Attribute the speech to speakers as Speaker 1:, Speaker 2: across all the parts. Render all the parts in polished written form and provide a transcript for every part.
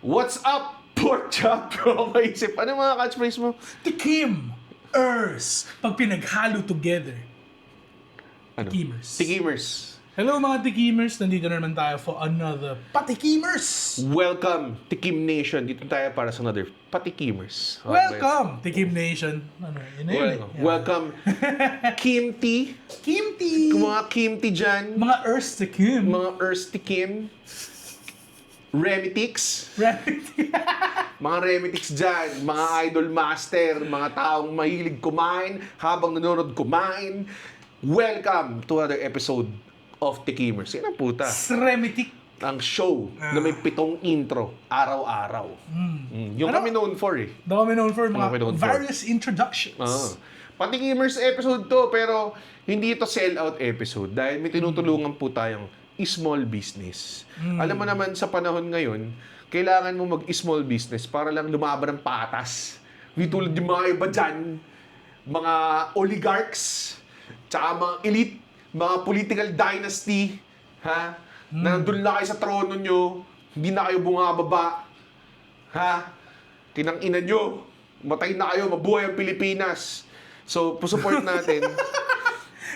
Speaker 1: What's up, pork chop? Bro, maisip. Ano mga catchphrase mo?
Speaker 2: Tikim, Ers, pag pinaghalo together.
Speaker 1: Ano?
Speaker 2: Tikimers.
Speaker 1: Tikimers.
Speaker 2: Hello mga Tikimers, nandito na naman tayo for another Patikimers!
Speaker 1: Welcome, Tikim Nation. Dito tayo para sa another Patikimers.
Speaker 2: Welcome, Tikim Nation! Ano, yun na yun eh. Yeah.
Speaker 1: Welcome, Kimti.
Speaker 2: Kimti!
Speaker 1: Kung mga Kimti dyan,
Speaker 2: Mga Ers Tikim.
Speaker 1: mga Ers Tikim, Remitix, mga Remitix dyan, mga idol master, mga taong mahilig kumain, habang nanonood kumain. Welcome to another episode of Tikimers. Yan ang puta.
Speaker 2: Sremitik.
Speaker 1: Ang show na may 7 intro, araw-araw. Yung
Speaker 2: Ano?
Speaker 1: kami known for eh.
Speaker 2: Daw kami known for
Speaker 1: Ano kami known
Speaker 2: mga
Speaker 1: for?
Speaker 2: various introductions.
Speaker 1: Patikimers episode to, pero hindi ito sell-out episode dahil may tinutulungan po tayong small business. Alam mo naman sa panahon ngayon, kailangan mo mag-small business para lang lumaban ng patas. Hindi tulad yung mga iba dyan, mga oligarchs, tsaka mga elite, mga political dynasty, ha? Na nandun na kayo sa trono nyo, hindi na kayo bumababa, ha? Kinang-ina nyo, matay na kayo, mabuhay ang Pilipinas. So, support natin.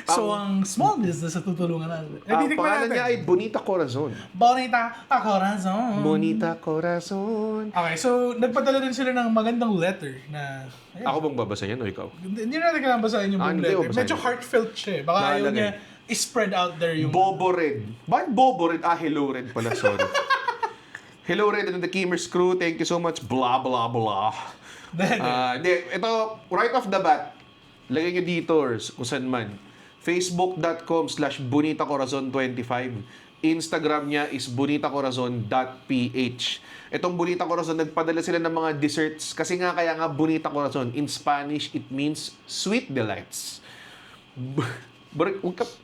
Speaker 2: So, ang small business na tutulungan natin.
Speaker 1: Ang pangalan niya ay Bonita Corazon.
Speaker 2: Bonita Corazon.
Speaker 1: Bonita Corazon.
Speaker 2: Okay, so nagpadala din sila ng magandang letter na... Ayun,
Speaker 1: Ako bang babasa yan o ikaw?
Speaker 2: hindi natin kailangan basahin yung buong
Speaker 1: hindi ko
Speaker 2: letter.
Speaker 1: basahin.
Speaker 2: Medyo heartfelt siya eh. Baka ayaw
Speaker 1: Nakalagay.
Speaker 2: niya i-spread out there yung...
Speaker 1: Bobo Red. Bakit Bobo Red? Hello Red pala, sorry. Hello Red and the Kimers crew. Thank you so much. Blah, blah, blah. Hindi, ito, right off the bat, lagay nyo dito or kung saan man. Facebook.com/BonitaCorazon25. Instagram niya is bonitacorazon.ph. Itong Bonita Corazon, nagpadala sila ng mga desserts. Kasi nga, kaya nga Bonita Corazon. In Spanish, it means sweet delights.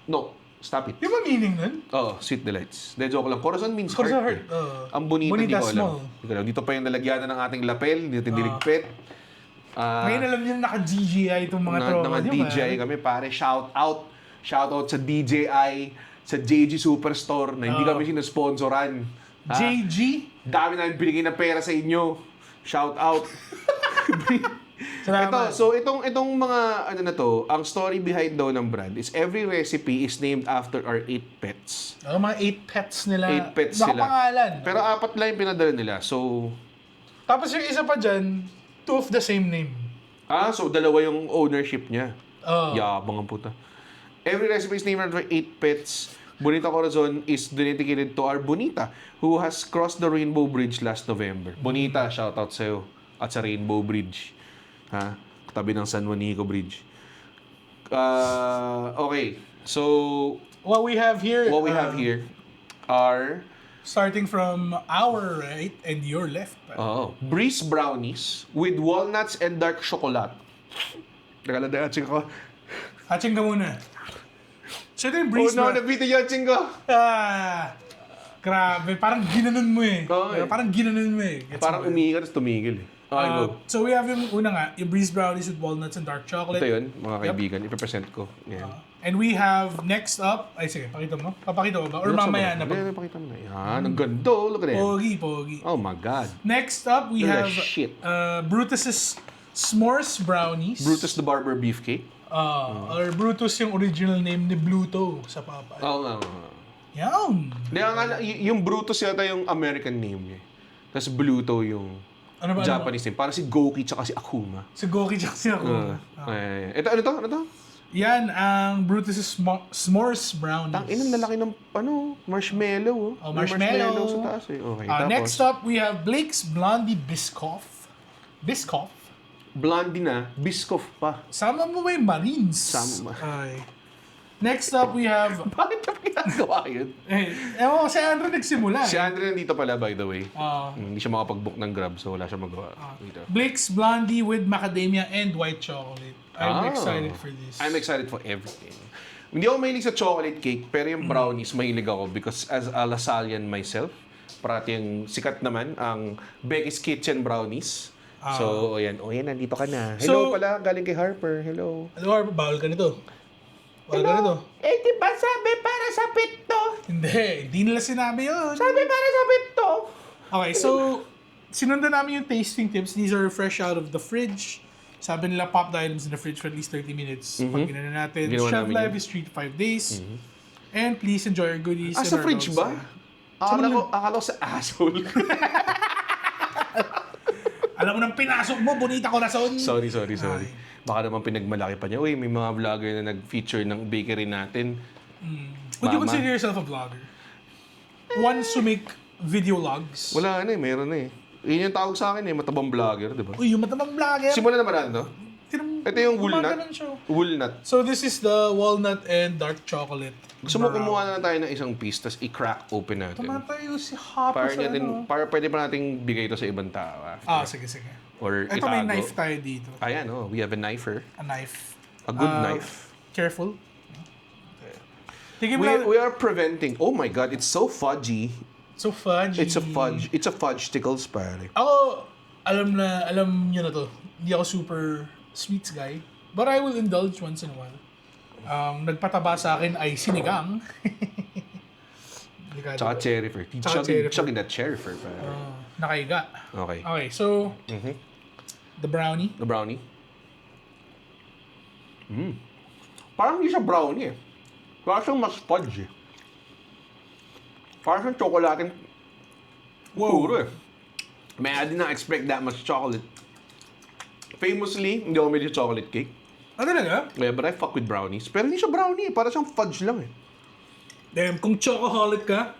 Speaker 1: No, stop it.
Speaker 2: Yung ba meaning nun?
Speaker 1: Oh, sweet delights. De, joke lang. Corazon means
Speaker 2: Corazon
Speaker 1: heart.
Speaker 2: heart.
Speaker 1: Ang bonita,
Speaker 2: Bonita
Speaker 1: di ko alam.
Speaker 2: small.
Speaker 1: Di ko alam. Dito pa yung nalagyan ng ating lapel. Dito diligpet.
Speaker 2: Ngayon alam niyo naka-GGI itong mga tropa niyo.
Speaker 1: DJI kami, pare. Shout out sa DJI, sa JG Superstore na hindi kami sinasponsoran.
Speaker 2: JG?
Speaker 1: Dami namin binigay na pera sa inyo. Shout out.
Speaker 2: Salamat.
Speaker 1: Itong mga ano na to, ang story behind daw ng brand is every recipe is named after our 8 pets.
Speaker 2: Mga 8 pets nila.
Speaker 1: 8 pets sila.
Speaker 2: Nakapangalan.
Speaker 1: Pero 4 lang yung pinadala nila. So,
Speaker 2: Tapos yung isa pa dyan, 2 of the same name.
Speaker 1: so dalawa yung ownership niya.
Speaker 2: Oh.
Speaker 1: Yabang ang puta. Every recipe is named after 8 pets. Bonita Corazon is dedicated to our Bonita, who has crossed the Rainbow Bridge last November. Bonita, shout out sa'yo. At sa Rainbow Bridge. Ha? Tabi ng San Juanico Bridge. Okay. So,
Speaker 2: What we have here
Speaker 1: are
Speaker 2: starting from our right and your left.
Speaker 1: Breeze brownies with walnuts and dark chocolate. Nagala na hatching ko.
Speaker 2: Hatching ka muna. So ito yung breeze
Speaker 1: nabitin yung hatching ko.
Speaker 2: Grabe, parang ginanon mo eh. Parang ginanon mo eh. Gets
Speaker 1: Parang
Speaker 2: mo?
Speaker 1: umiiga, tapos tumigil eh. Okay, go.
Speaker 2: So we have yung una nga, yung breeze brownies with walnuts and dark chocolate.
Speaker 1: Ito yun, mga kaibigan. Ipapresent ko. Yan.
Speaker 2: And we have next up, ay sige, pakita mo. Papakita mo ba? Or mamaya na ba?
Speaker 1: Hindi, pakita mo na. Yan, ang ganda. Look at that.
Speaker 2: Pogi.
Speaker 1: Oh my God.
Speaker 2: Next up, we
Speaker 1: Look at
Speaker 2: have
Speaker 1: that shit.
Speaker 2: Brutus's S'mores Brownies.
Speaker 1: Brutus the Barber Beefcake.
Speaker 2: Or Brutus yung original name ni Bluto sa Papa.
Speaker 1: Oo nga.
Speaker 2: Yan.
Speaker 1: Hindi, yung Brutus yata yung American name niya. Tapos Bluto yung
Speaker 2: Ano ba?
Speaker 1: Japanese name. Parang si Goki tsaka si Akuma.
Speaker 2: Si Goki tsaka si ako.
Speaker 1: Ito, ano to?
Speaker 2: Yan, ang Brutus's S'mores Brownies.
Speaker 1: Tang inang lalaki ng marshmallow.
Speaker 2: Oh,
Speaker 1: May
Speaker 2: marshmallow.
Speaker 1: sa taas eh. Okay, tapos.
Speaker 2: Next up, we have Blake's Blondie Biscoff. Biscoff?
Speaker 1: Blondie na, Biscoff pa.
Speaker 2: Sama mo ba yung Marines?
Speaker 1: Sama.
Speaker 2: Ay. Next up, we have...
Speaker 1: Bakit na ginagawa yun?
Speaker 2: Ewan ko, si Andrew nagsimula.
Speaker 1: Si Andre nandito pala, by the way.
Speaker 2: Ah.
Speaker 1: Hindi siya makapag-book ng Grab, so wala siya magawa. Dito.
Speaker 2: Blake's Blondie with macadamia and white chocolate. I'm excited for this.
Speaker 1: I'm excited for everything. Hindi ako mahilig sa chocolate cake, pero yung brownies mahilig ako because as a Lasallian myself, parati yung sikat naman ang Becky's Kitchen Brownies. So, ayan, nandito ka na. Hello pala, galing kay Harper. Hello.
Speaker 2: Ano, bawal ka nito. Bawal ka nito.
Speaker 1: Di ba sabi para sa pit to?
Speaker 2: Hindi nila sinabi yun.
Speaker 1: Sabi para sa pit to.
Speaker 2: Okay, so sinundan namin yung tasting tips. These are fresh out of the fridge. Sabi nila, pop the items in the fridge for at least 30 minutes. Pag ginana natin.
Speaker 1: Ginawa
Speaker 2: Shelf
Speaker 1: namin
Speaker 2: life
Speaker 1: yun.
Speaker 2: is 3 to 5 days. And please enjoy your goodies. and
Speaker 1: Sa
Speaker 2: our
Speaker 1: fridge
Speaker 2: dogs.
Speaker 1: ba? Akala ko sa asshole.
Speaker 2: Alam mo nang pinasok mo, bonita corazon.
Speaker 1: sorry. Baka naman pinagmalaki pa niya. Uy, may mga vlogger na nag-feature ng bakery natin.
Speaker 2: Would you
Speaker 1: Mama.
Speaker 2: consider yourself a vlogger? Ones who make video logs.
Speaker 1: Wala na meron na Yun yung tawag sa akin matabang vlogger, di ba?
Speaker 2: Uy, yung matamang vlogger.
Speaker 1: Simulan naman natin, no? Ito yung walnut.
Speaker 2: Gumaganon siya.
Speaker 1: Walnut.
Speaker 2: So this is the walnut and dark chocolate.
Speaker 1: Gusto mo kumuha na tayo ng isang piece, tapos i-crack open natin.
Speaker 2: Tumatayo si Hopper sa ano.
Speaker 1: Para pwede pa nating bigay ito sa ibang tao. After.
Speaker 2: Sige.
Speaker 1: Or
Speaker 2: Ito
Speaker 1: itago.
Speaker 2: may knife tayo dito.
Speaker 1: Ayan, we have a knifer.
Speaker 2: A knife.
Speaker 1: A good knife.
Speaker 2: Careful. Tigil mo
Speaker 1: We are preventing. Oh my God, it's so fudgy.
Speaker 2: So fudgy.
Speaker 1: It's a fudge tickles, pare.
Speaker 2: Ako, alam nyo na to. Hindi ako super sweets guy. But I will indulge once in a while. Nagpataba sa akin ay sinigang.
Speaker 1: Tsaka cherry fruit. Chugging that cherry fruit, pare.
Speaker 2: Nakaiga.
Speaker 1: Okay.
Speaker 2: Okay, so, the brownie.
Speaker 1: The brownie. Parang hindi siya brownie Parang siyang mas fudge Parang siyang tsokolating puro Man, I did not expect that much chocolate. Famously, hindi ako medyo chocolate cake.
Speaker 2: Talaga?
Speaker 1: Yeah, but I fuck with brownies. Pero hindi siya brownie Parang siyang fudge lang
Speaker 2: Damn, kung chocoholic ka,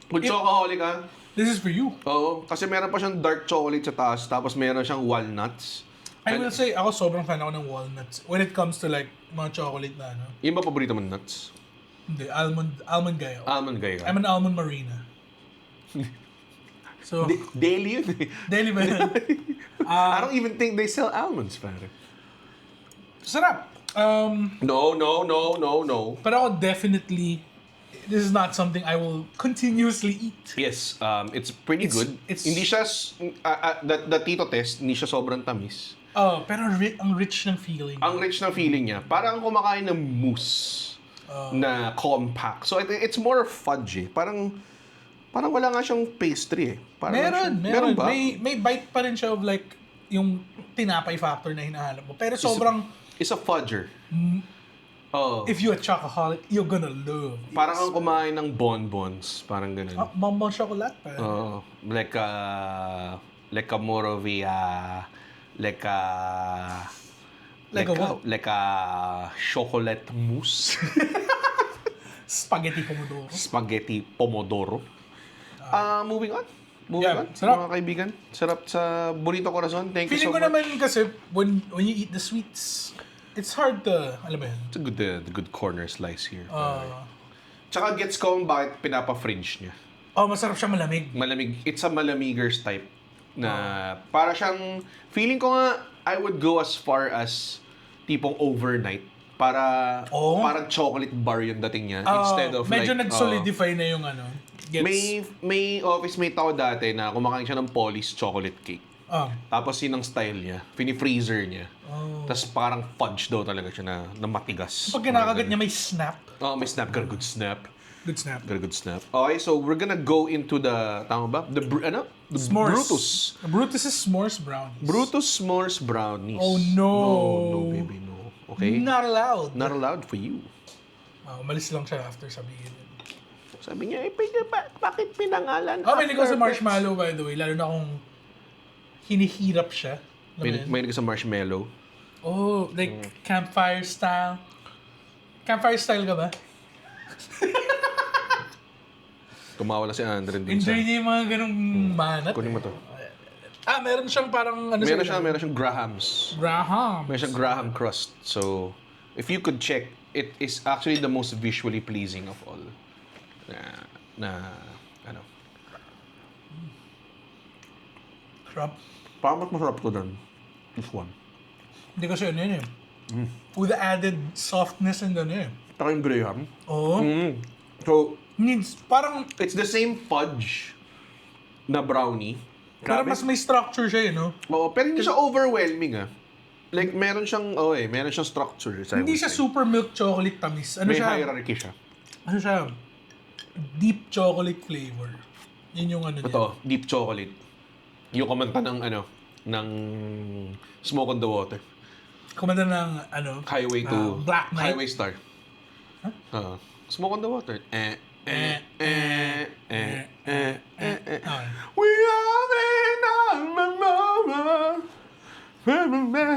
Speaker 1: Kung chocoholic ka,
Speaker 2: this is for you.
Speaker 1: oo. Kasi meron pa siyang dark chocolate sa taas, tapos meron siyang walnuts.
Speaker 2: I will say, ako sobrang fan ako ng walnuts. When it comes to like, mga chocolate na ano.
Speaker 1: Yung ba paborito mo nuts?
Speaker 2: Hindi, almond guy ako.
Speaker 1: Almond guy ka?
Speaker 2: I'm an almond marina. So,
Speaker 1: Daily yun
Speaker 2: daily ba yan?
Speaker 1: I don't even think they sell almonds, pare.
Speaker 2: Sarap.
Speaker 1: No.
Speaker 2: Pero ako definitely, this is not something I will continuously eat.
Speaker 1: Yes, it's pretty good. Hindi siya, the Tito test, hindi siya sobrang tamis.
Speaker 2: Pero ang rich ng feeling.
Speaker 1: Ang rich ng feeling niya, parang kumakain ng mousse na compact. So it's more fudgy. Parang wala nga siyang pastry Parang
Speaker 2: Meron
Speaker 1: ba?
Speaker 2: May bite pa rin siya of like, yung tinapay factor na hinahanap mo. Pero sobrang,
Speaker 1: It's a fudger.
Speaker 2: if you're a chocoholic, you're gonna love this.
Speaker 1: Parang kang kumain ng bonbons. Parang ganun.
Speaker 2: Bonbon chocolate pa.
Speaker 1: Like a more of a like
Speaker 2: what?
Speaker 1: Like a chocolate mousse.
Speaker 2: Spaghetti pomodoro.
Speaker 1: Spaghetti pomodoro. Moving on.
Speaker 2: Sarap.
Speaker 1: Mga kaibigan. Sarap sa Bonito Corazon. Thank you so
Speaker 2: Feeling ko
Speaker 1: much.
Speaker 2: naman kasi, when you eat the sweets, it's hard to, alam mo yun?
Speaker 1: It's a good, the good corner slice here. Tsaka gets ko kung bakit pinapa-fringe niya.
Speaker 2: Masarap siya malamig.
Speaker 1: Malamig. It's a malamigers type na para siyang feeling ko nga I would go as far as tipong overnight para parang chocolate bar yung dating niya instead of
Speaker 2: medyo
Speaker 1: like
Speaker 2: nag-solidify na yung ano.
Speaker 1: may office mate ako dati na kumakain siya ng Polish chocolate cake. Tapos yun ang style niya. Fini-freezer niya. Tapos parang fudge daw talaga siya na matigas.
Speaker 2: Pag kinakagat niya may snap.
Speaker 1: May snap. Got a good snap.
Speaker 2: Good snap.
Speaker 1: Got a good snap. Okay, so we're gonna go into the, tama ba? The
Speaker 2: S'mores.
Speaker 1: Brutus.
Speaker 2: Brutus is s'mores brownies.
Speaker 1: Brutus s'mores brownies.
Speaker 2: Oh, no.
Speaker 1: No, baby, no. Okay?
Speaker 2: Not allowed.
Speaker 1: Not allowed for you.
Speaker 2: Umalis lang siya after sabihin.
Speaker 1: Sabi niya, bakit pinangalan?
Speaker 2: May ko sa marshmallow, by the way. Lalo na kung hinihirap siya.
Speaker 1: May sa marshmallow.
Speaker 2: Like campfire style. Campfire style ka ba?
Speaker 1: Tumawala si Andren dun
Speaker 2: Enjoy niya yung mga ganong manat.
Speaker 1: Kunin mo to.
Speaker 2: Meron siyang parang ano
Speaker 1: Meron siyang Graham's.
Speaker 2: Graham.
Speaker 1: Meron siyang Graham crust. So, if you could check, it is actually the most visually pleasing of all. Ano.
Speaker 2: Sarap.
Speaker 1: Parang mas masarap to than this one.
Speaker 2: Hindi kasi ano yun eh. With the added softness and ano eh.
Speaker 1: Taka yung Graham. So,
Speaker 2: Needs, parang,
Speaker 1: it's the same fudge na brownie.
Speaker 2: pero mas may structure siya no?
Speaker 1: Oo, pero hindi siya overwhelming Like, meron siyang structure.
Speaker 2: Hindi siya super milk chocolate tamis. Ano
Speaker 1: May
Speaker 2: siya?
Speaker 1: hierarchy siya.
Speaker 2: Ano siya? Deep chocolate flavor. Yun yung ano niya.
Speaker 1: Ito, deep chocolate. Yung kumanta ng ng Smoke on the Water.
Speaker 2: Kumanda ng,
Speaker 1: Highway to...
Speaker 2: Black Knight.
Speaker 1: Highway Star. Smoke on the Water.
Speaker 2: Okay.
Speaker 1: We are in a moment.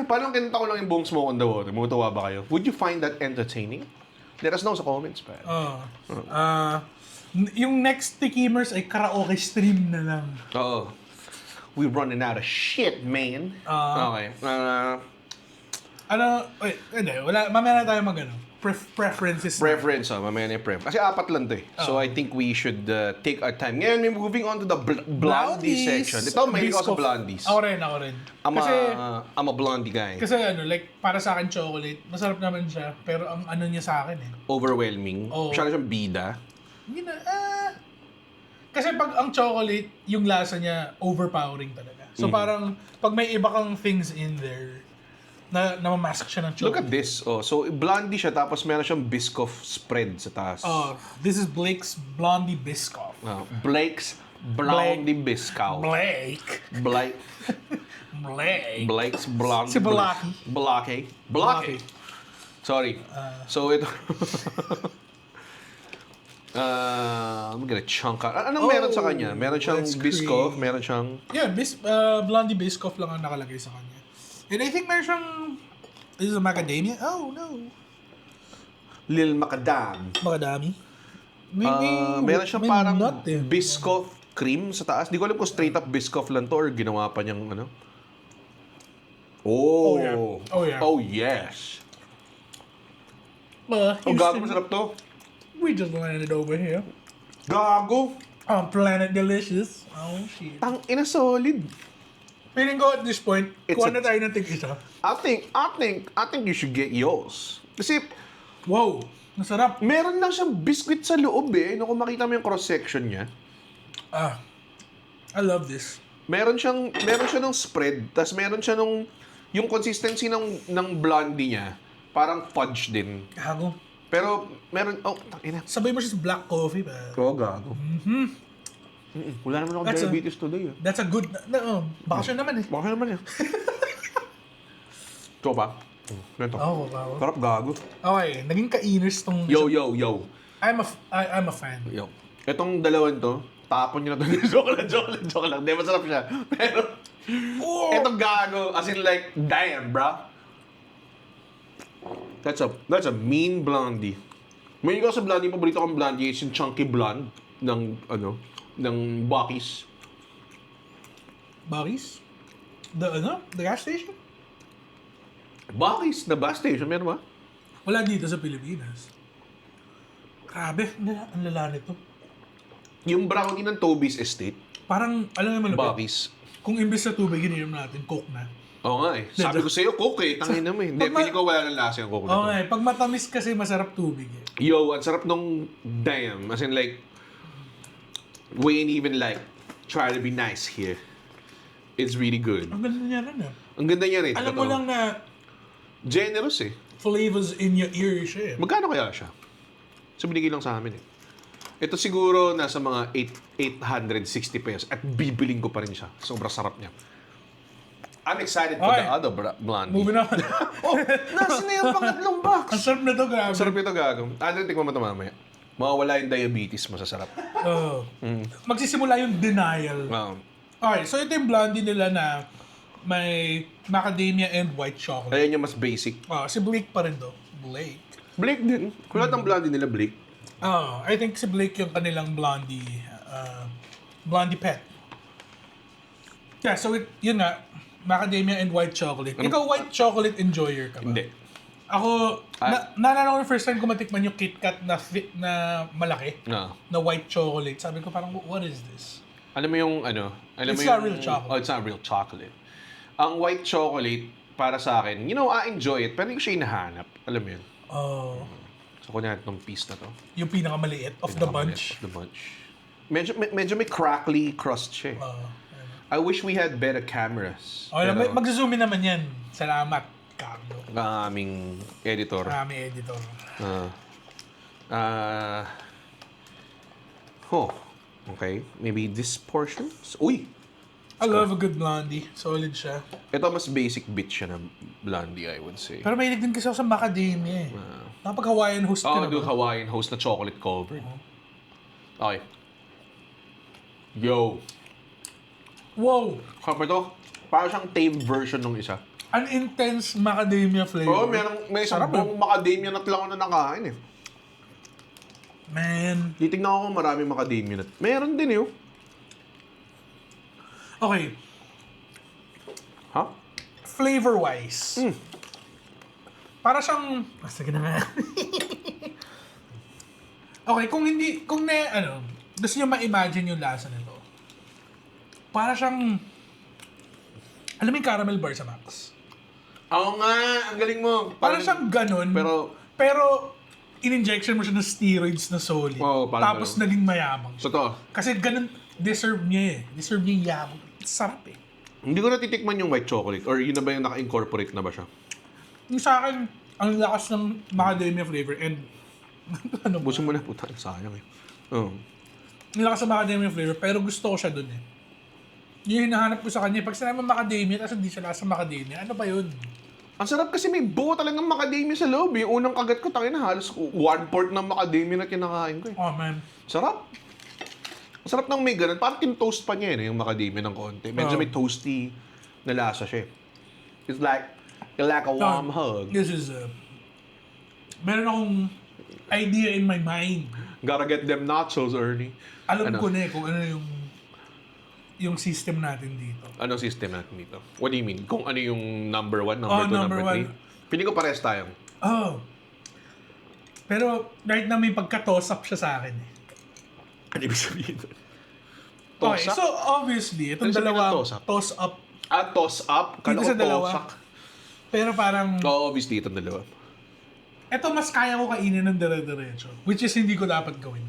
Speaker 1: Paano kinanta ko lang yung buong Smoke on the Water? Matutuwa ba kayo? Would you find that entertaining? Let us know sa comments pa.
Speaker 2: Yung next Tikimers ay karaoke stream na lang.
Speaker 1: Oo. We're running out of shit, man. Okay.
Speaker 2: Wait, hindi. Mamaya na tayo preferences.
Speaker 1: Preference, mamaya na yung pref. Kasi 4 lang to eh. So I think we should take our time. Ngayon, we're moving on to the blondie section. Ito, may ako sa blondies.
Speaker 2: Ako rin.
Speaker 1: I'm a blondie guy.
Speaker 2: Kasi para sa akin chocolate, masarap naman siya. Pero ang niya sa akin
Speaker 1: Overwhelming.
Speaker 2: Oo.
Speaker 1: Masyado siyang bida.
Speaker 2: Hindi na, kasi pag ang chocolate, yung lasa niya overpowering talaga. So parang, pag may iba kang things in there, namamask siya ng chocolate.
Speaker 1: Look at this. So, blondie siya, tapos meron siyang Biscoff spread sa taas.
Speaker 2: This is Blake's Blondie Biscoff.
Speaker 1: Blake's Blondie Biscoff.
Speaker 2: Blake.
Speaker 1: Blake's Blondie.
Speaker 2: Si Blackie.
Speaker 1: Blackie. Sorry. So, ito... I'm gonna chunk out. Anong meron sa kanya? Meron siyang Biscoff, meron siyang...
Speaker 2: Yeah, Blondie Biscoff lang ang nakalagay sa kanya. And I think meron siyang... This is a macadamia? Oh, no.
Speaker 1: Lil Macadam.
Speaker 2: Macadami?
Speaker 1: Meron siyang parang Biscoff cream sa taas. Di ko alam kung straight up Biscoff lang to or ginawa pa niyang ano.
Speaker 2: Oh, yeah.
Speaker 1: Oh, yes. Gago, masarap to.
Speaker 2: We just landed over here.
Speaker 1: Gago.
Speaker 2: Planet Delicious. Oh, shit.
Speaker 1: Tang ina solid.
Speaker 2: Feeling ko at this point,
Speaker 1: It's
Speaker 2: kuha na tayo ng tig-isa.
Speaker 1: I think you should get yours. Kasi
Speaker 2: Wow, masarap.
Speaker 1: meron lang siyang biscuit sa loob eh. Kung makita mo yung cross-section niya.
Speaker 2: I love this.
Speaker 1: Meron siya ng spread, tas meron siya yung consistency ng blondie niya, parang fudge din.
Speaker 2: Gago.
Speaker 1: Pero meron, tangina.
Speaker 2: Sabay mo siya sa black coffee ba?
Speaker 1: Gago. Wala naman akong diabetes today.
Speaker 2: That's a good... bakasyon naman eh.
Speaker 1: Bakit naman eh. Ito ba? Ganito.
Speaker 2: Wow.
Speaker 1: Sarap gago.
Speaker 2: Okay, naging kainers tong...
Speaker 1: Yo.
Speaker 2: I'm a fan.
Speaker 1: Yo. Itong dalawan to, tapon nyo na to. Joke lang. Di, masarap siya. Pero, itong gago, as in like, damn, bro. That's a mean blondie. May ikaw sa blondie, paborito kong blondie is yung chunky blonde ng Buc-ee's.
Speaker 2: Buc-ee's? The gas station?
Speaker 1: Buc-ee's na bus station, meron ba?
Speaker 2: Wala dito sa Pilipinas. Grabe, ang lala nito.
Speaker 1: Yung brownie ng Toby's Estate,
Speaker 2: Parang, alam mo malapit.
Speaker 1: Buc-ee's.
Speaker 2: Kung imbes na tubig, ininom natin, Coke na.
Speaker 1: Oo nga eh. Sabi ko sa'yo, Coke eh. Tangin naman eh. Hindi, pili ko wala ng lasa yung Coke na to.
Speaker 2: Okay, pag matamis kasi masarap tubig eh.
Speaker 1: Yo, ang sarap nung damn. As in like, we ain't even like, try to be nice here. It's really good.
Speaker 2: Ang ganda niya rin eh.
Speaker 1: Ang ganda niya rin.
Speaker 2: Alam mo lang na
Speaker 1: generous eh.
Speaker 2: flavors in your ear siya eh.
Speaker 1: Magkano kaya siya? So, binigay lang sa amin eh. Ito siguro nasa mga 860 pesos at bibiling ko pa rin siya. Sobrang sarap niya. I'm excited for the other blondie.
Speaker 2: Moving on.
Speaker 1: Nasa na yung pangatlong box?
Speaker 2: Ang sarap na to, grabe.
Speaker 1: Sarap ito gago. Tikman mo ito mamaya. Mawawala yung diabetes, masasarap.
Speaker 2: Magsisimula yung denial. Okay, so ito yung blondie nila na may macadamia and white chocolate.
Speaker 1: Ayan yung mas basic.
Speaker 2: Si Blake pa rin to.
Speaker 1: Blake din. Kung lahat ng blondie nila, Blake.
Speaker 2: I think si Blake yung kanilang blondie pet. Yeah, so yun nga, macadamia and white chocolate. Ikaw white chocolate enjoyer ka ba?
Speaker 1: Hindi.
Speaker 2: Ako, naalala ko yung first time ko matikman yung KitKat na malaki, na white chocolate. Sabi ko parang, what is this?
Speaker 1: Alam mo yung
Speaker 2: It's not real chocolate.
Speaker 1: Oh, it's not real chocolate. Ang white chocolate, para sa akin, I enjoy it, pero hindi ko siya hinahanap. Alam mo yun? So, kunyari itong piece na to.
Speaker 2: Yung pinakamaliit of the bunch.
Speaker 1: Of the bunch. Medyo may crackly crust siya eh. I wish we had better cameras.
Speaker 2: Mag-zoom in naman yan. Salamat, Carlo.
Speaker 1: Ang aming editor. Okay. Maybe this portion. Uy!
Speaker 2: I love a good blondie. Solid siya.
Speaker 1: Ito mas basic bit siya na blondie, I would say.
Speaker 2: Pero mahilig din kasi ako sa macadamia eh. Kapag Hawaiian host ka na
Speaker 1: Dude,
Speaker 2: ba?
Speaker 1: Hawaiian host na chocolate covered. Okay. Yo.
Speaker 2: Wow!
Speaker 1: Kapag ito, parang siyang tame version ng isa.
Speaker 2: An intense macadamia flavor.
Speaker 1: May isang
Speaker 2: Sarap,
Speaker 1: buong macadamia nut lang ako na nakain eh.
Speaker 2: Man.
Speaker 1: Titignan ko kung maraming macadamia nut. Meron din yun.
Speaker 2: Okay.
Speaker 1: Ha?
Speaker 2: Flavor-wise. Para siyang... sige na nga. Okay, kung gusto nyo ma-imagine yung lasa nito. Para siyang... Alam mo yung caramel bar sa Max?
Speaker 1: Oo nga, ang galing mo.
Speaker 2: Para siyang ganun. Pero in-injection mo siya ng steroids na solid.
Speaker 1: Oo, parang
Speaker 2: tapos
Speaker 1: ganun.
Speaker 2: naging mayamang.
Speaker 1: Totoo.
Speaker 2: Kasi ganun, deserve niya eh. Deserve niya yung yabang. Sarap eh.
Speaker 1: Hindi ko natitikman yung white chocolate or yun na ba yung naka-incorporate na ba siya?
Speaker 2: Yung sa akin, ang lakas ng macadamia flavor and ano ba?
Speaker 1: Busin mo na, puta, sayang eh. Oo.
Speaker 2: Ang lakas ng macadamia flavor pero gusto ko siya dun eh. Yung hinahanap ko sa kanya, pag sinabi macadamia tapos hindi siya lasa macadamia, ano ba yun?
Speaker 1: Ang sarap kasi may buo talagang macadamia sa loob eh. Unang kagat ko, tangina halos 1/4 ng macadamia na kinakain ko eh.
Speaker 2: Oh man.
Speaker 1: Sarap. Ang sarap ng may ganun. Parang tin-toast pa niya eh, yung macadamia ng konti. Medyo may toasty na lasa siya eh. It's like a warm hug.
Speaker 2: This is meron akong idea in my mind.
Speaker 1: Gotta get them nachos, Ernie.
Speaker 2: Alam ko na eh kung ano yung system natin dito.
Speaker 1: Anong system natin dito? What do you mean? Kung ano yung number 1, number 2,
Speaker 2: number
Speaker 1: number 3?
Speaker 2: one.
Speaker 1: Piling ko pares tayo.
Speaker 2: Oh. Pero right na may pagka-toss up siya sa akin eh.
Speaker 1: Ano ibig sabihin?
Speaker 2: Okay, so obviously, itong
Speaker 1: Ano sabihin
Speaker 2: dalawa
Speaker 1: ng toss up?
Speaker 2: toss up.
Speaker 1: Toss up?
Speaker 2: Dito sa dalawa. Pero parang,
Speaker 1: Obviously, itong dalawa.
Speaker 2: eto mas kaya ko kainin ng dire-diretso. Which is hindi ko dapat gawin.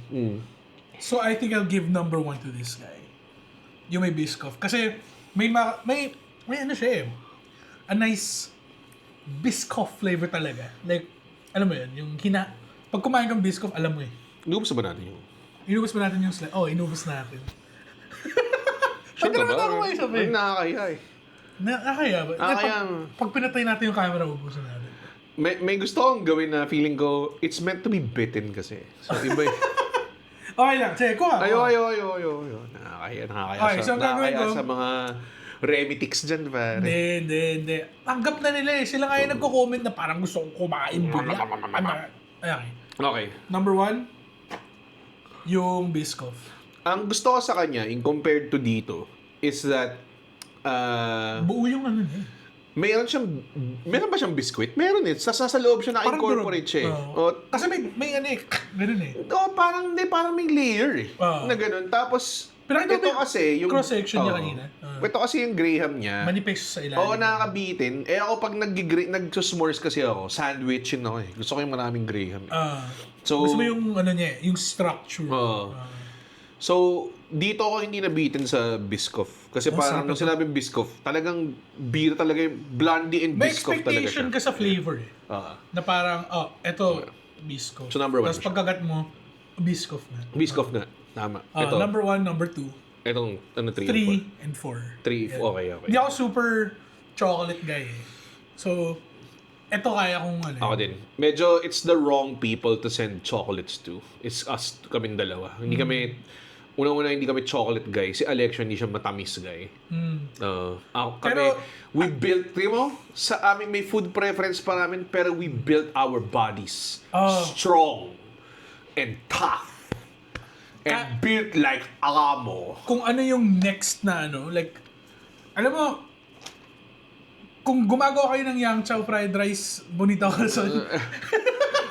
Speaker 2: So I think I'll give number 1 to this guy. Yung may Biscoff. Kasi may ano siya eh. A nice Biscoff flavor talaga. Like, alam mo yun, yung pag kumain kang Biscoff, alam mo eh.
Speaker 1: Inubos ba natin yung...
Speaker 2: Inubos ba natin yung slime? Oh, inubos natin.
Speaker 1: Sure ka ba?
Speaker 2: Ako may sabi.
Speaker 1: Ay, nakakaya eh.
Speaker 2: Nakakaya ba?
Speaker 1: Nakakaya.
Speaker 2: Pag pinatay natin yung camera, ubusin natin.
Speaker 1: May gusto akong gawin na feeling ko, it's meant to be bitten kasi. So, iba eh.
Speaker 2: Okay lang, sige, kuha.
Speaker 1: Ayo. Nakakaya
Speaker 2: Okay, so gagawin ko-
Speaker 1: sa mga remitics dyan, pare.
Speaker 2: Hindi. Tanggap na nila eh. Sila nga yung nagko-comment na parang gusto kong kumain bigla. Ayan.
Speaker 1: Okay.
Speaker 2: Number 1, yung Biscoff.
Speaker 1: Ang gusto ko sa kanya, in compared to dito, is that,
Speaker 2: Buo yung ano niya.
Speaker 1: meron ba siyang biscuit? Meron eh. Sa loob siya na-incorporate siya eh.
Speaker 2: Kasi may ano eh. Ganun eh.
Speaker 1: Parang may layer eh.
Speaker 2: Oo.
Speaker 1: Na ganun. Tapos,
Speaker 2: Pero ito
Speaker 1: ito kasi yung...
Speaker 2: cross-section niya
Speaker 1: Oo.
Speaker 2: kanina.
Speaker 1: Ito kasi yung Graham niya.
Speaker 2: Manipis sa ilalim.
Speaker 1: Oo, nakakabitin. Eh ako pag nag-s'mores kasi ako, sandwichin ako eh. Gusto ko yung maraming Graham eh. So,
Speaker 2: gusto mo yung ano niya, yung structure.
Speaker 1: Oo. So, dito ako hindi nabitin sa Biscoff. Kasi parang nung sinabing Biscoff, talagang beer talaga yung blondie and
Speaker 2: May
Speaker 1: Biscoff talaga siya.
Speaker 2: expectation ka sa flavor eh.
Speaker 1: Oo.
Speaker 2: Na parang, eto, Biscoff.
Speaker 1: So, number 1
Speaker 2: Tapos pagkagat mo, Biscoff na.
Speaker 1: Biscoff na. Tama. Ito.
Speaker 2: Number 1, number 2,
Speaker 1: Itong, 3
Speaker 2: and 4.
Speaker 1: 3, okay.
Speaker 2: Hindi ako super chocolate guy eh. So, eto kaya kong ano.
Speaker 1: Ako din. Medyo, it's the wrong people to send chocolates to. It's us, kaming dalawa. Hindi kami, unang-una hindi kami chocolate guy. Si Alexio hindi siya matamis guy. Kami, we built, sa amin may food preference pa namin, pero we built our bodies strong and tough. And built like Alamo.
Speaker 2: Kung ano yung next na ano, like, alam mo, kung gumagawa kayo ng Yang Chow fried rice, Bonito Corazon.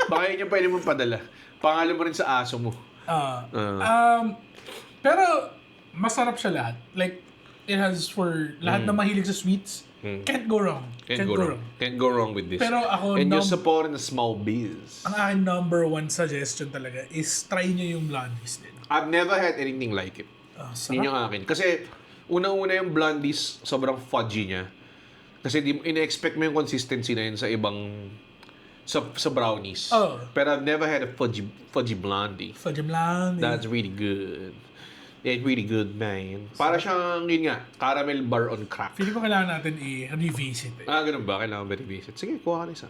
Speaker 1: Baka yun yung pwede mong padala. Pangalan mo rin sa aso mo.
Speaker 2: Pero, masarap siya lahat. Like, it has for lahat na mahilig sa sweets. Can't go wrong.
Speaker 1: Can't go wrong with this.
Speaker 2: Pero ako,
Speaker 1: and you're supporting the small biz.
Speaker 2: Ang aking number 1 suggestion talaga is try nyo yung blondies din.
Speaker 1: I've never had anything like it. Yun yung akin. Kasi, unang-una yung blondies, sobrang fudgy niya. Kasi ina-expect mo yung consistency na yun sa ibang sa brownies. Pero I've never had a fudgy blondie.
Speaker 2: Fudgy blondie.
Speaker 1: That's really good. It's really good, man. Para siyang, yun nga, caramel bar on crack.
Speaker 2: Feeling ko kailangan natin i-revisit eh.
Speaker 1: Ganun ba? Kailangan ba revisit? Sige, kuha ka na isa.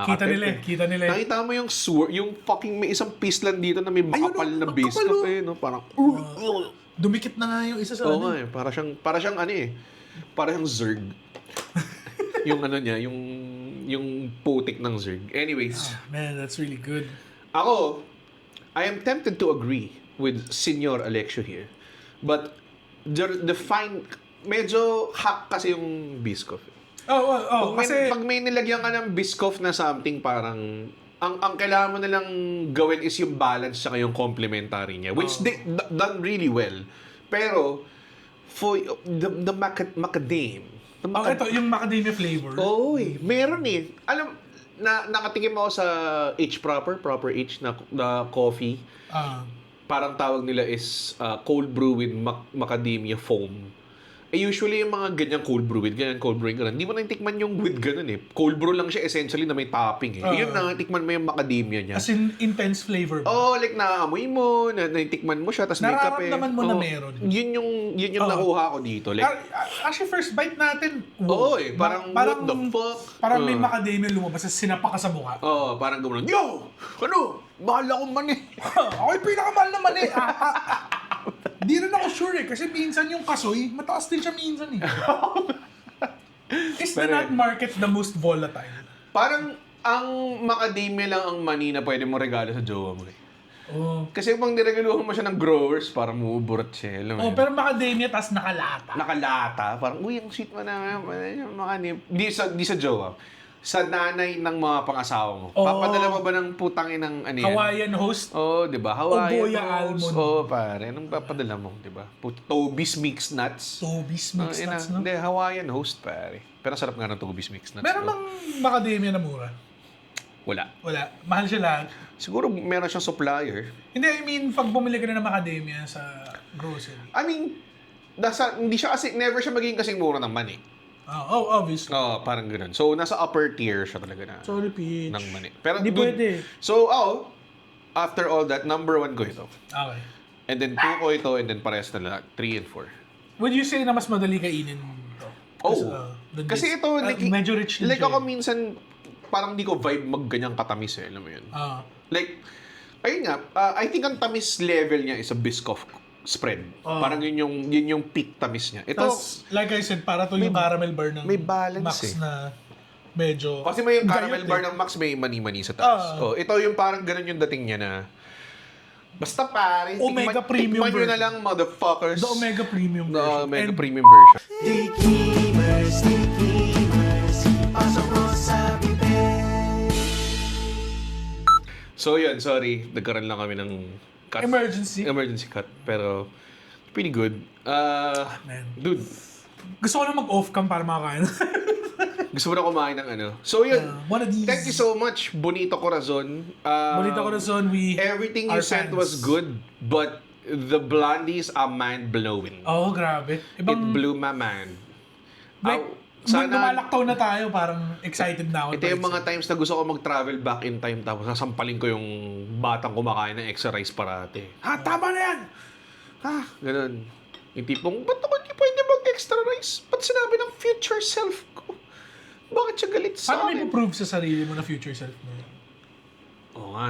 Speaker 2: Kita nila.
Speaker 1: Nakita mo yung yung fucking may isang piece lang dito na may makapal na biscuit eh, no? Parang,
Speaker 2: dumikit na nga yung isa sa
Speaker 1: oo nga eh. Para siyang ano eh. Para siyang Zerg. Yung ano niya, yung putik ng Zerg. Anyways.
Speaker 2: Man, that's really good.
Speaker 1: Ako, I am tempted to agree with Senor Alexio here. But the fine, medyo hack kasi yung Biscoff.
Speaker 2: Kasi
Speaker 1: Pag may nilagyan ka ng Biscoff na something, parang ang kailangan mo nalang gawin is yung balance sa yung complementary niya, which they done really well. Pero for the macadam,
Speaker 2: ito yung macadamia flavor.
Speaker 1: meron eh. Alam, nakatikim ako sa Proper H na coffee. Parang tawag nila is cold brew with macadamia foam. Usually yung mga ganyang cold brew with ganun. Hindi mo na tikman yung with ganun eh. Cold brew lang siya essentially na may topping eh. Yun na, tikman mo yung macadamia niya.
Speaker 2: As in, intense flavor ba?
Speaker 1: Like naamoy mo, natikman mo siya, tapos may kape.
Speaker 2: Nararamdaman mo na meron.
Speaker 1: Yun yung nakuha ko dito. Like,
Speaker 2: actually, first bite natin,
Speaker 1: parang what the fuck?
Speaker 2: Parang may macadamia lumabas, sinapa ka sa mukha.
Speaker 1: Parang gano'n, yo! Ano? Mahal akong mani.
Speaker 2: Ako yung pinakamahal na mani. Di rin ako sure eh, kasi minsan yung kasoy, mataas din siya minsan eh. Is the nut market the most volatile?
Speaker 1: Parang ang macadamia lang ang mani na pwede mo regalo sa jowa mo eh. Kasi pag niregaluhan mo siya ng growers, parang muburot siya.
Speaker 2: Pero macadamia tas nakalata.
Speaker 1: Nakalata? Parang, uy, ang sweet mo na macadamia. Di sa jowa. Sa nanay ng mga pangasawa mo. Papadala mo ba ng putang inang ano yan?
Speaker 2: Hawaiian host?
Speaker 1: Di ba? Hawaiian
Speaker 2: Goya
Speaker 1: host.
Speaker 2: almond.
Speaker 1: Pare. Anong papadala mo, di ba? Toby's Mixed Nuts.
Speaker 2: Toby's Mixed Nuts, no?
Speaker 1: Hindi, Hawaiian host, pare. Pero sarap nga ng Toby's Mixed Nuts.
Speaker 2: Meron bang macadamia na mura?
Speaker 1: Wala.
Speaker 2: Mahal siya lahat.
Speaker 1: Siguro meron siyang supplier.
Speaker 2: Hindi, I mean, pag bumili ka na ng macadamia sa grocery.
Speaker 1: I mean, hindi siya kasi, never siya maging kasing mura ng mani.
Speaker 2: Obviously.
Speaker 1: Parang ganoon. So, nasa upper tier siya talaga na.
Speaker 2: Sorry, Peach.
Speaker 1: Ng mani. Pero
Speaker 2: hindi pwede.
Speaker 1: So, after all that, number 1 ko ito.
Speaker 2: Okay.
Speaker 1: And then 2 ko ito, and then parehas na lahat. 3 and 4.
Speaker 2: Would you say na mas madali kainin ito?
Speaker 1: Kasi ito,
Speaker 2: medyo rich din
Speaker 1: like
Speaker 2: siya.
Speaker 1: ako minsan, parang di ko vibe magganyang katamis eh. Alam mo yun? Like, ayun nga, I think ang tamis level niya is a Biscoff spread. Parang yun yung peak tamis niya. Ito,
Speaker 2: like I said, para to yung caramel bar ng
Speaker 1: may balance
Speaker 2: Max na medyo...
Speaker 1: Kasi may yung caramel bar ng Max, may mani-mani sa taas. Ito yung parang ganun yung dating niya na basta pare,
Speaker 2: Omega Premium
Speaker 1: tikman nyo na lang, motherfuckers.
Speaker 2: The Omega Premium version.
Speaker 1: The Omega Premium version.
Speaker 3: Tikimers, pasok mo sa bibig.
Speaker 1: So yun, sorry, nagkaroon lang kami ng cut. Emergency cut. Pero, pretty good.
Speaker 2: Man.
Speaker 1: Dude.
Speaker 2: Gusto ko na mag-off cam para makakain.
Speaker 1: Gusto mo na kumain ng ano. So yun,
Speaker 2: one of these.
Speaker 1: thank you so much, Bonito Corazon.
Speaker 2: Bonito Corazon,
Speaker 1: everything you sent was good, but the blondies are mind-blowing.
Speaker 2: Grabe.
Speaker 1: It blew my mind.
Speaker 2: Like, lumalaktaw na tayo, parang excited na ako.
Speaker 1: Ito yung mga times na gusto ko mag-travel back in time tapos sasampalin ko yung batang kumakain ng extra rice parati. Tama na yan! Ganun. Yung tipong, ba't ako hindi pwede mag-extra rice? Ba't sinabi ng future self ko? Bakit siya galit sa
Speaker 2: Paano
Speaker 1: akin?
Speaker 2: may prove sa sarili mo na future self mo?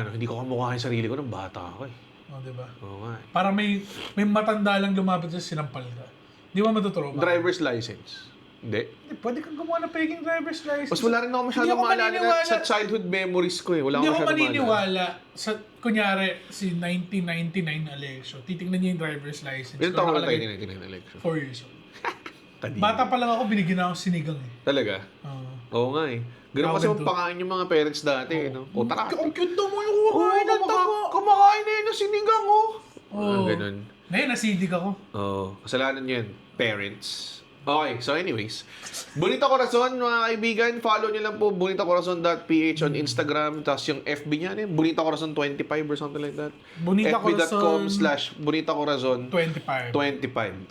Speaker 1: Hindi ko kamukha yung sarili ko nung bata ako eh.
Speaker 2: Diba?
Speaker 1: Oo nga.
Speaker 2: Parang may matanda lang lumapit sa sinampal ka. Di ba matuturo ba?
Speaker 1: Driver's license. Hindi.
Speaker 2: Pwede kang gumawa ng peking driver's license.
Speaker 1: Mas wala rin ako masyadong maalala na sa childhood memories ko eh. Wala
Speaker 2: Hindi
Speaker 1: ako
Speaker 2: ako
Speaker 1: masyadong
Speaker 2: maniniwala sa, kunyari, si 1999 Alexio, titignan niya yung driver's license.
Speaker 1: Ilan taon ka tayo ni election?
Speaker 2: 4 years old. Bata pa lang ako, binigyan ako sinigang eh.
Speaker 1: Talaga? Oo nga eh. Ganun kasi magpakain yung mga parents dati. No? O tara.
Speaker 2: Ang cute daw mo yung kumakain ng taba.
Speaker 1: Kumakain na yun ng sinigang ganun.
Speaker 2: Ngayon, nasidig ako.
Speaker 1: Kasalanan yun. Parents. Okay, so anyways. Bonita Corazon, mga kaibigan. Follow nyo lang po bonitacorazon.ph on Instagram. Tapos yung FB niya, Bonita Corazon 25 or something like that. FB.com/bonitacorazon
Speaker 2: 25.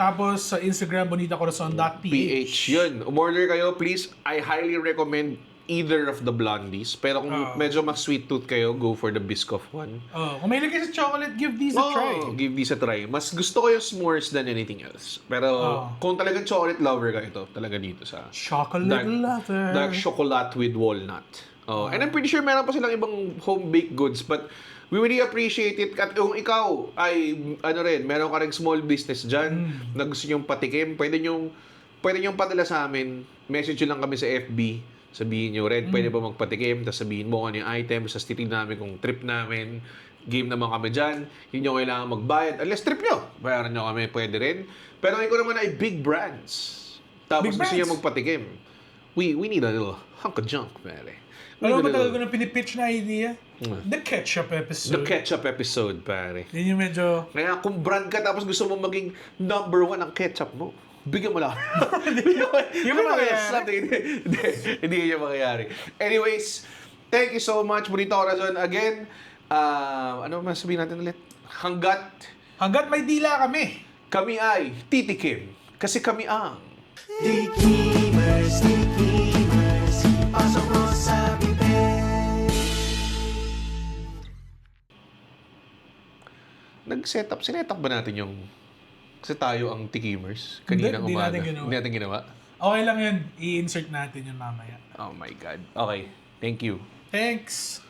Speaker 2: Tapos sa Instagram, bonitacorazon.ph.
Speaker 1: PH. Yun. Umorder kayo, please. I highly recommend either of the blondies. Pero kung medyo mas sweet tooth kayo, go for the Biscoff one.
Speaker 2: Kung may lagay sa chocolate, give these a try.
Speaker 1: Give these a try. Mas gusto ko yung s'mores than anything else. Pero kung talagang chocolate lover ka, ito talaga dito sa
Speaker 2: Chocolate lover.
Speaker 1: dark chocolate with walnut. And I'm pretty sure meron pa silang ibang home-baked goods, but we really appreciate it. At kung ikaw ay, meron ka rin small business dyan na gusto nyong patikim, pwede nyong padala sa amin. Message nyo lang kami sa FB. Sabihin nyo, Red, pwede ba magpatikim? Tapos sabihin mo ano yung item. Tapos titignan namin kung trip namin. Game naman kami dyan. Hindi nyo kailangan magbayad. Unless trip nyo, bayaran nyo kami, pwede rin. Pero ikaw naman ay big brands. Tapos gusto nyo magpatikim. We need a little hunk of junk, pare.
Speaker 2: Alam mo talaga ko na pinipitch na idea? The ketchup episode.
Speaker 1: The ketchup episode, pare.
Speaker 2: Yun yung medyo...
Speaker 1: Kaya kung brand ka tapos gusto mo maging number 1 ang ketchup mo, bigyan mo lang.
Speaker 2: Yung mangyayari.
Speaker 1: Hindi yun mangyayari. Anyways, thank you so much, Bonito Corazon. Again, ano man sabihin natin ulit? Hanggat
Speaker 2: may dila kami.
Speaker 1: kami ay titikim. Kasi kami ang...
Speaker 3: Tikimers, pasok mo sa bibig.
Speaker 1: Sinet up ba natin yung... Kasi tayo ang tikimers kaninang
Speaker 2: Hindi
Speaker 1: umaga.
Speaker 2: natin ginawa.
Speaker 1: Hindi natin ginawa?
Speaker 2: Okay lang yun. I-insert natin yun mamaya.
Speaker 1: Oh my God. Okay. Thank you.
Speaker 2: Thanks.